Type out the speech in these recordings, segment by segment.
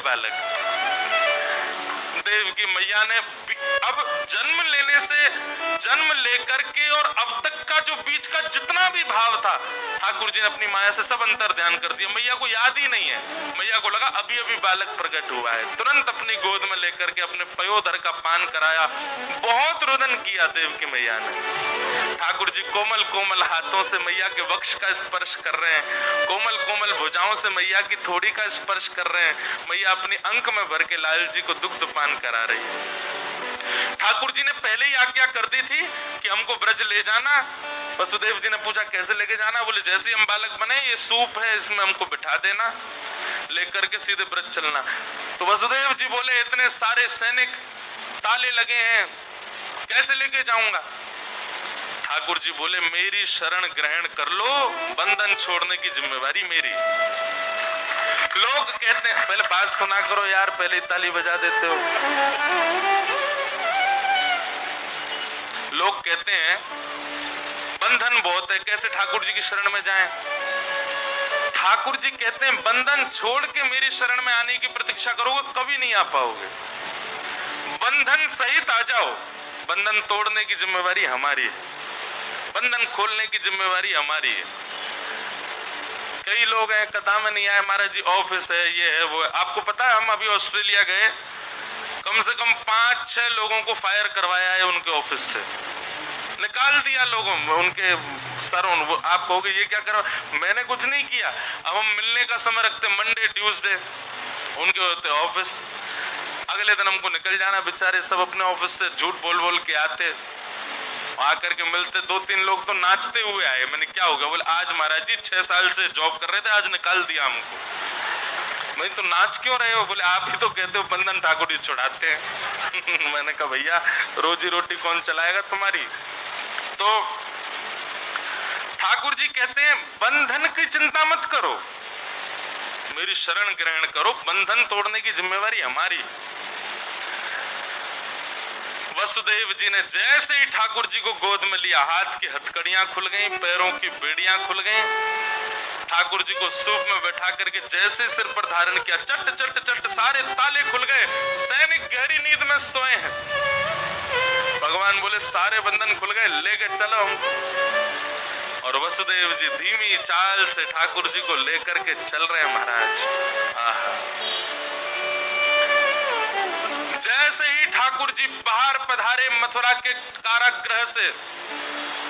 बालक। देव की मैया ने अब जन्म लेने से, जन्म लेकर के और अब तक का जो बीच का जितना भी भाव था, ठाकुर जी ने अपनी माया से सब अंतर ध्यान कर दिया। मैया को याद ही नहीं है। मैया को लगा अभी अभी बालक प्रकट हुआ है। तुरंत अपनी गोद में लेकर के अपने पयोधर का पान कराया। बहुत रुदन किया देव की मैया ने। ठाकुर जी कोमल कोमल हाथों से मैया के वक्ष का स्पर्श कर रहे हैं, कोमल कोमल भुजाओं से मैया की थोड़ी का स्पर्श कर रहे हैं। मैया अपनी अंक में भर के लाल जी को दुग्ध पान करा रही है। ठाकुर जी ने पहले ही आज्ञा कर दी थी कि हमको ब्रज ले जाना। वसुदेव जी ने पूछा कैसे लेके जाना? बोले जैसे ही हम बालक बने, ये सूप है, इसमें हमको बिठा देना, लेकर के सीधे ब्रज चलना। तो वसुदेव जी बोले इतने सारे सैनिक, ताले लगे हैं, कैसे लेके जाऊंगा? ठाकुर जी बोले मेरी शरण ग्रहण कर लो, बंधन छोड़ने की जिम्मेवारी मेरी। लोग कहते हैं, पहले बात सुना करो यार, पहले ताली बजा देते हो। लोग कहते हैं बंधन बहुत है, कैसे ठाकुर जी की शरण में जाएं? ठाकुर जी कहते हैं बंधन छोड़ के मेरी शरण में आने की प्रतीक्षा करोगे कभी नहीं आ पाओगे। बंधन सहित आ जाओ, बंधन तोड़ने की जिम्मेवारी हमारी है, बंधन खोलने की जिम्मेवारी हमारी है। कई लोग हैं कथा में नहीं आए, महाराज जी ऑफिस है, ये है वो है। आपको पता है हम अभी ऑस्ट्रेलिया गए, कम से कम 5-6 लोगों को फायर करवाया है उनके ऑफिस से, निकाल दिया लोगों उनके सर। वो आप कहोगे ये क्या करो? मैंने कुछ नहीं किया। अब हम मिलने का समय रखते मंडे ट्यूसडे, उनके होते ऑफिस। अगले दिन हमको निकल जाना, बेचारे सब अपने ऑफिस से झूठ बोल बोल के आते, आकर के मिलते। 2-3 लोग तो नाचते हुए आए। मैंने क्या हो गया? बोले आज महाराज जी 6 साल से जॉब कर रहे थे, आज निकाल दिया हमको। मैं तो नाच क्यों रहे हो? बोले आप ही तो कहते हो बंधन ठाकुर जी छुड़ाते हैं। मैंने कहा भैया रोजी रोटी कौन चलाएगा तुम्हारी? तो ठाकुर जी कहते हैं बंधन की चिंता मत करो, मेरी शरण ग्रहण करो, बंधन तोड़ने की जिम्मेवारी हमारी। वसुदेव जी ने जैसे ही ठाकुर जी को गोद में लिया, हाथ की हथकड़ियां खुल गईं, पैरों की बेड़ियां खुल गईं। ठाकुर जी को सूप में बैठा करके जैसे सिर पर धारण किया, चट चट चट सारे ताले खुल गए। सैनिक गहरी नींद में सोए हैं। भगवान बोले सारे बंधन खुल गए, लेके चलो हमको। और वसुदेव जी धीमी चाल से ठाकुर जी को लेकर के चल रहे हैं महाराज। जैसे ही ठाकुर जी बाहर पधारे मथुरा के कारागृह से,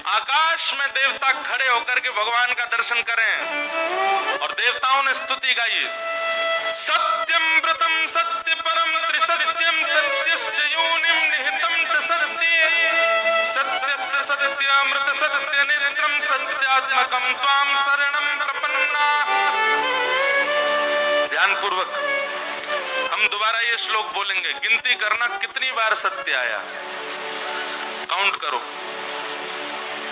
आकाश में देवता खड़े होकर के भगवान का दर्शन करें और देवताओं ने स्तुति गाई। सत्यम व्रतम सत्य परम त्रिसत्यम सत्यश्च योनिम निहितम च सत्ये सत्यस्य सत्यामृत सत्य नेत्रम सत्यात्मकम त्वाम शरणं प्रपन्ना। ध्यान पूर्वक हम दोबारा ये श्लोक बोलेंगे, गिनती करना कितनी बार सत्य आया, काउंट करो।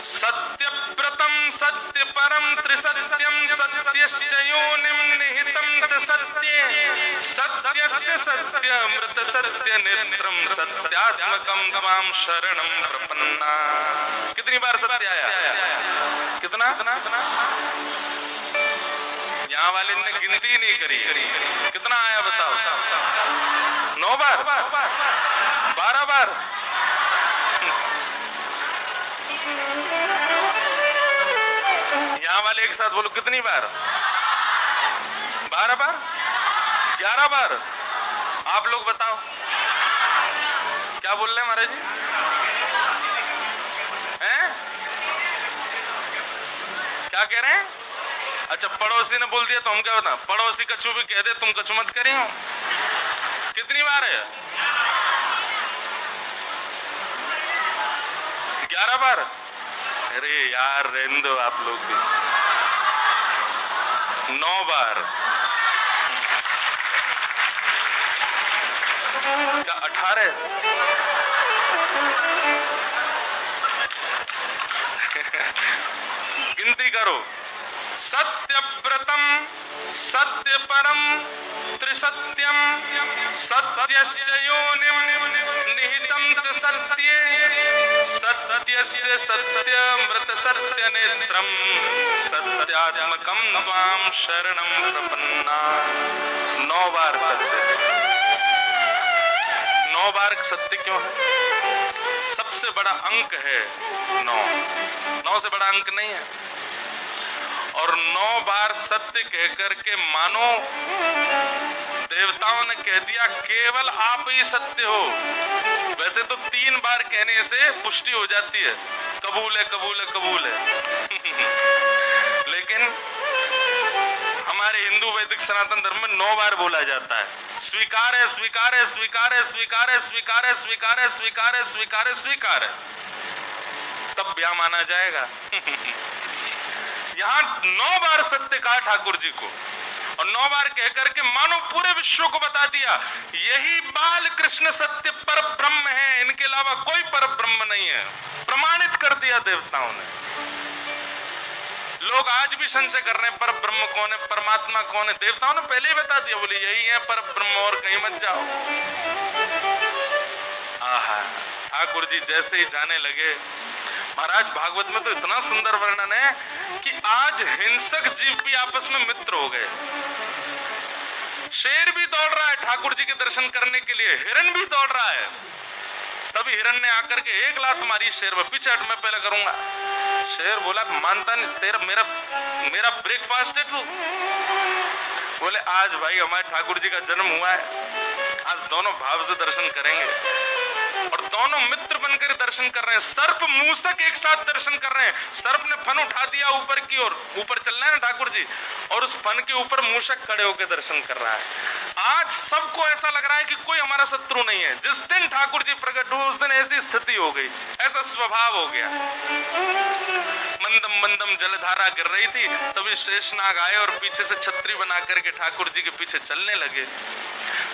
सत्य व्रतम सत्य परम त्रिसत्यम सत्यश्च योनिम निहितम च सत्ये सत्यस्य सत्यामृत सत्य नेत्रम सत्यात्मकम त्वाम शरणं प्रपन्ना। कितनी बार सत्य आया? कितना? यहाँ वाले ने गिनती नहीं करी, कितना आया बताओ? 9 बार? 12 बार? यहाँ वाले एक साथ बोलो कितनी बार? 12 बार? 11 बार? आप लोग बताओ क्या बोल रहे हैं महाराज जी? हैं? क्या कह रहे हैं? अच्छा पड़ोसी ने बोल दिया तो हम क्या बता? पड़ोसी कछू भी कह दे तुम कछू मत करी हो। कितनी बार है? 11 बार? अरे यार रहने दो आप लोग भी। 9 बार? क्या 18? गिनती करो। सत्य व्रतम सत्य परम त्रिसत्यम सत्यश्च योनिम निहितम च सत्ये सत्यस्य सत्यामृत सत्य नेत्रम सत्यात्मकम त्वाम शरणं प्रपन्ना। 9 बार सत्य। 9 बार सत्य क्यों है? सबसे बड़ा अंक है 9। 9 से बड़ा अंक नहीं है। और 9 बार सत्य कहकर के मानो देवताओं ने कह दिया केवल आप ही सत्य हो। वैसे तो 3 बार कहने से पुष्टि हो जाती है, कबूल है कबूल है कबूल है। लेकिन हमारे हिंदू वैदिक सनातन धर्म में 9 बार बोला जाता है। स्वीकार है स्वीकार है स्वीकार है स्वीकार है स्वीकार है स्वीकार है स्वीकार है स्वीकार है स्वीकार है, तब ब्याह माना जाएगा। यहां 9 बार सत्य कहा ठाकुर जी को, और 9 बार कहकर के मानो पूरे विश्व को बता दिया यही बाल कृष्ण सत्य पर ब्रह्म है, इनके अलावा कोई पर ब्रह्म नहीं है। प्रमाणित कर दिया देवताओं ने। लोग आज भी संशय कर रहे हैं पर ब्रह्म कौन है, परमात्मा कौन है। देवताओं ने पहले ही बता दिया, बोले यही है पर ब्रह्म, और कहीं मत जाओ। आहा, ठाकुर जी जैसे ही जाने लगे, महाराज भागवत में तो इतना सुंदर वर्णन है कि आज हिंसक जीव भी आपस में मित्र हो गए। शेर भी दौड़ रहा है ठाकुर जी के दर्शन करने के लिए, हिरन भी दौड़ रहा है। तभी हिरन ने आकर के 1 लात मारी शेर में, पीछे हट, मैं पहले करूंगा। शेर बोला मानता नहीं, तेरा मेरा ब्रेकफास्ट है तू। बोले आज भाई हमारे ठाकुर जी का जन्म हुआ है, आज दोनों भाव से दर्शन करेंगे। और दोनों मित्र बनकर दर्शन कर रहे हैं। सर्प मूसक एक साथ दर्शन कर रहे हैं। सर्प ने फन उठा दिया ऊपर की ओर, ऊपर चल रहे हैं ना ठाकुर जी, और उस फन के ऊपर मूसक खड़े होकर दर्शन कर रहा है। आज सबको ऐसा लग रहा है कि कोई हमारा शत्रु नहीं है। जिस दिन ठाकुर जी प्रकट हुए उस दिन ऐसी स्थिति हो गई, ऐसा स्वभाव हो गया। मंदम मंदम जलधारा गिर रही थी, तभी शेषनाग आए और पीछे से छतरी बना करके ठाकुर जी के पीछे चलने लगे।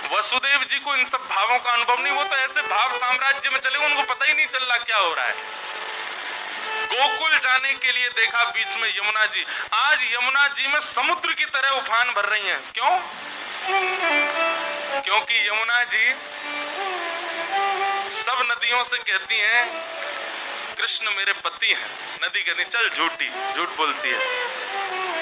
वसुदेव जी को इन सब भावों का अनुभव नहीं, वो तो ऐसे भाव साम्राज्य में चले, उनको पता ही नहीं चल रहा क्या हो रहा है। गोकुल जाने के लिए देखा बीच में यमुना जी, आज यमुना जी में समुद्र की तरह उफान भर रही हैं। क्यों? क्योंकि यमुना जी सब नदियों से कहती हैं कृष्ण मेरे पति हैं। नदी कहती चल झूठी, झूठ बोलती है।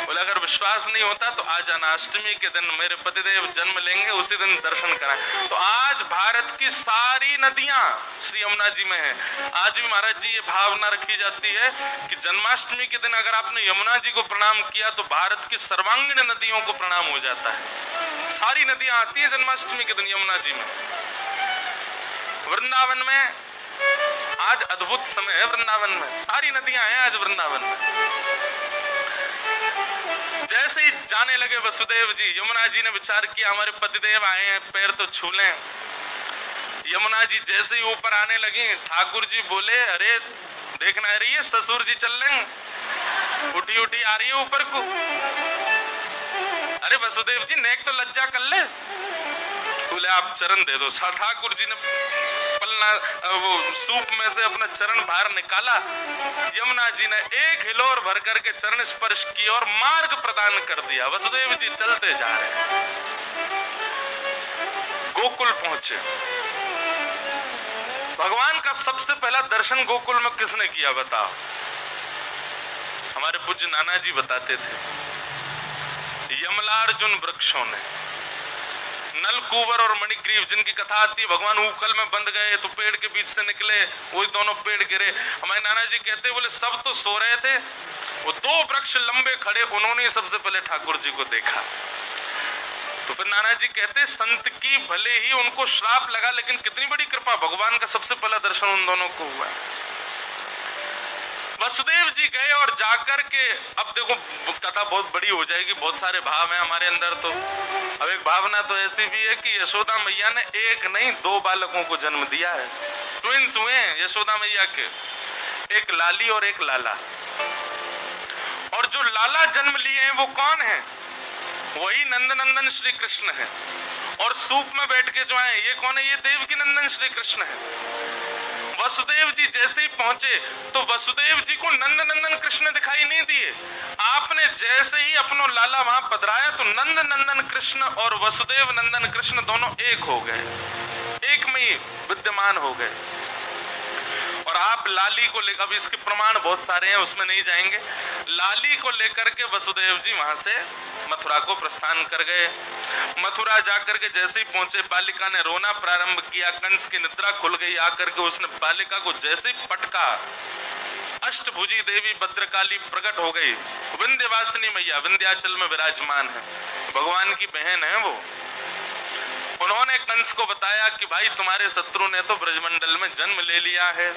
बोले अगर विश्वास नहीं होता तो आ जाना, अष्टमी के दिन मेरे पतिदेव जन्म लेंगे, उसी दिन दर्शन कराएं। तो आज भारत की सारी नदियां श्री यमुना जी में है। आज भी महाराज जी ये भावना रखी जाती है कि जन्माष्टमी के दिन अगर आपने यमुना जी को प्रणाम किया तो भारत की सर्वांगीण नदियों को प्रणाम हो जाता है। सारी नदियां आती है जन्माष्टमी के दिन यमुना जी में। वृंदावन में आज अद्भुत समय है, वृंदावन में सारी नदियां हैं आज वृंदावन में। जैसे ही जाने लगे वसुदेव जी, यमुना जी ने विचार किया हमारे पतिदेव आए हैं, पैर तो छू लें। यमुना जी जैसे ही ऊपर आने लगी, ठाकुर जी बोले अरे देखना आ रही है ससुर जी चल रहे हैं, उठी उठी आ रही है ऊपर को। अरे वसुदेव जी नेक तो लज्जा कर ले। बोले आप चरण दे दो। ठाकुर जी ने पलना वो सूप में से अपना चरण बाहर निकाला। यमुना जी ने एक हिलोर भर करके चरण स्पर्श किया और मार्ग प्रदान कर दिया। वसुदेव जी चलते जा रहे हैं, गोकुल पहुंचे। भगवान का सबसे पहला दर्शन गोकुल में किसने किया बताओ? हमारे पूज्य नाना जी बताते थे, यमलार्जुन वृक्षों ने। नलकुबर और मणिग्रीव जिनकी कथा आती है, भगवान ऊखल में बंद गए तो पेड़ के बीच से निकले, वही दोनों पेड़ गिरे। हमारे नाना जी कहते बोले सब तो सो रहे थे, वो 2 वृक्ष लंबे खड़े, उन्होंने सबसे पहले ठाकुर जी को देखा। तो फिर नाना जी कहते संत की भले ही उनको श्राप लगा, लेकिन कितनी बड़ी कृपा, भगवान का सबसे पहला दर्शन उन दोनों को हुआ। वसुदेव जी गए और जाकर के, अब देखो कथा बहुत बड़ी हो जाएगी, बहुत सारे भाव हैं हमारे अंदर। तो अब एक भावना तो ऐसी भी है कि यशोदा मैया ने 1 नहीं 2 बालकों को जन्म दिया है। ट्विंस हुए हैं यशोदा मैया के, एक लाली और एक लाला। और जो लाला जन्म लिए हैं वो कौन है? वही नंदनंदन श्री कृष्ण है। और सूप में बैठ के जो है ये कौन है? ये देवकी नंदन श्री कृष्ण है। वसुदेव जी जैसे ही पहुंचे तो वसुदेव जी को नंद नंदन कृष्ण दिखाई नहीं दिए। आपने जैसे ही अपनो लाला वहां पधराया तो नंद नंदन कृष्ण और वसुदेव नंदन कृष्ण दोनों एक हो गए, एक में ही विद्यमान हो गए। और आप लाली को लेकर, अब इसके प्रमाण बहुत सारे हैं उसमें नहीं जाएंगे, लाली को लेकर के वसुदेव जी वहां से मथुरा को प्रस्थान कर गए। मथुरा जाकर के जैसे ही पहुंचे, बालिका ने रोना प्रारंभ किया। कंस की निद्रा खुल गई। आकर के उसने बालिका को जैसे ही पटका, अष्टभुजी देवी भद्रकाली प्रकट हो गई। विंध्यवासिनी मैया विंध्याचल में विराजमान है, भगवान की बहन है वो। उन्होंने कंस को बताया कि भाई तुम्हारे शत्रु ने तो ब्रजमंडल में जन्म ले लिया है,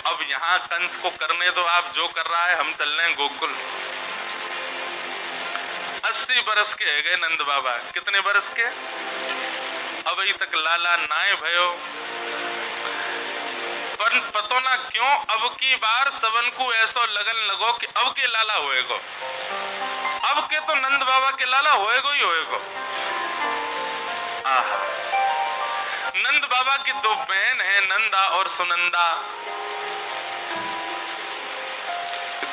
अब यहाँ कंस को करने दो, आप जो कर रहा है, हम चल रहे हैं गोकुल। 80 बरस के है गए नंद बाबा। कितने बरस के? अभी तक लाला नाय भयो। पर पतो ना क्यों अब की बार सबन को ऐसा लगन लगो कि अब के लाला होएगो, अब के तो नंद बाबा के लाला होएगो ही होएगो। आहा, नंद बाबा की दो बहन है, नंदा और सुनंदा।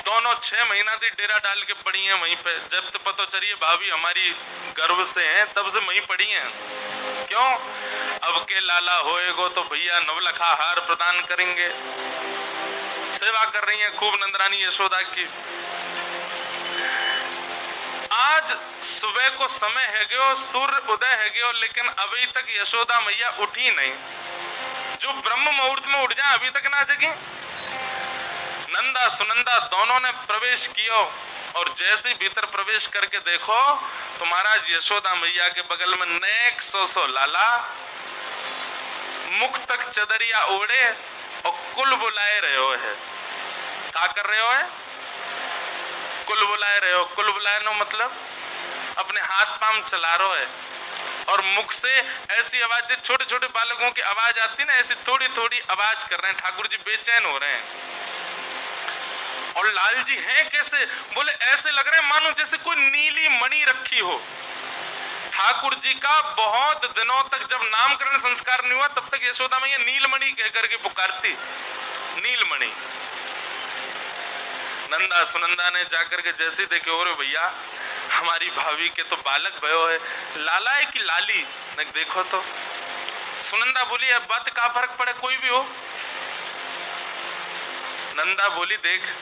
दोनों 6 महीना से डेरा डाल के पड़ी हैं वहीं पे। जब तो पता चलिए भाभी हमारी गर्भ से हैं, तब से वहीं पड़ी हैं। क्यों? अब के लाला होएगो तो भैया नवलखा हार प्रदान करेंगे। सेवा कर रही हैं खूब नंदरानी यशोदा की। आज सुबह को समय है गयो, सूर्य उदय है गयो, लेकिन अभी तक यशोदा मैया उठी नहीं। जो ब्रह्म मुहूर्त में उठ जाए अभी तक ना जगी। नंदा सुनंदा दोनों ने प्रवेश किया और जैसे ही भीतर प्रवेश करके देखो तो महाराज यशोदा मैया के बगल में नेक सो लाला, मुख तक चदरिया ओढ़े और कुल बुलाए रहे हो है। क्या कर रहे हो है? कुल बुलाए रहे हो। कुल बुलाए नो मतलब अपने हाथ पांव चला रहे है और मुख से ऐसी आवाज, छोटे छोटे बालकों की आवाज आती ना, ऐसी थोड़ी थोड़ी आवाज कर रहे हैं। ठाकुर जी बेचैन हो रहे हैं। और लाल जी हैं कैसे? बोले ऐसे लग रहे हैं मानो जैसे कोई नीली मणि रखी हो। ठाकुर जी का बहुत दिनों तक जब नामकरण संस्कार नहीं हुआ तब तक यशोदा मैया नीलमणि कह करके पुकारती, नीलमणि। नंदा सुनंदा ने जाकर के जैसे देखे, और भैया हमारी भाभी के तो बालक भयो है, लाला है कि लाली? ने देखो तो। सुनंदा बोली अब बात का फर्क पड़े, कोई भी हो। नंदा बोली देख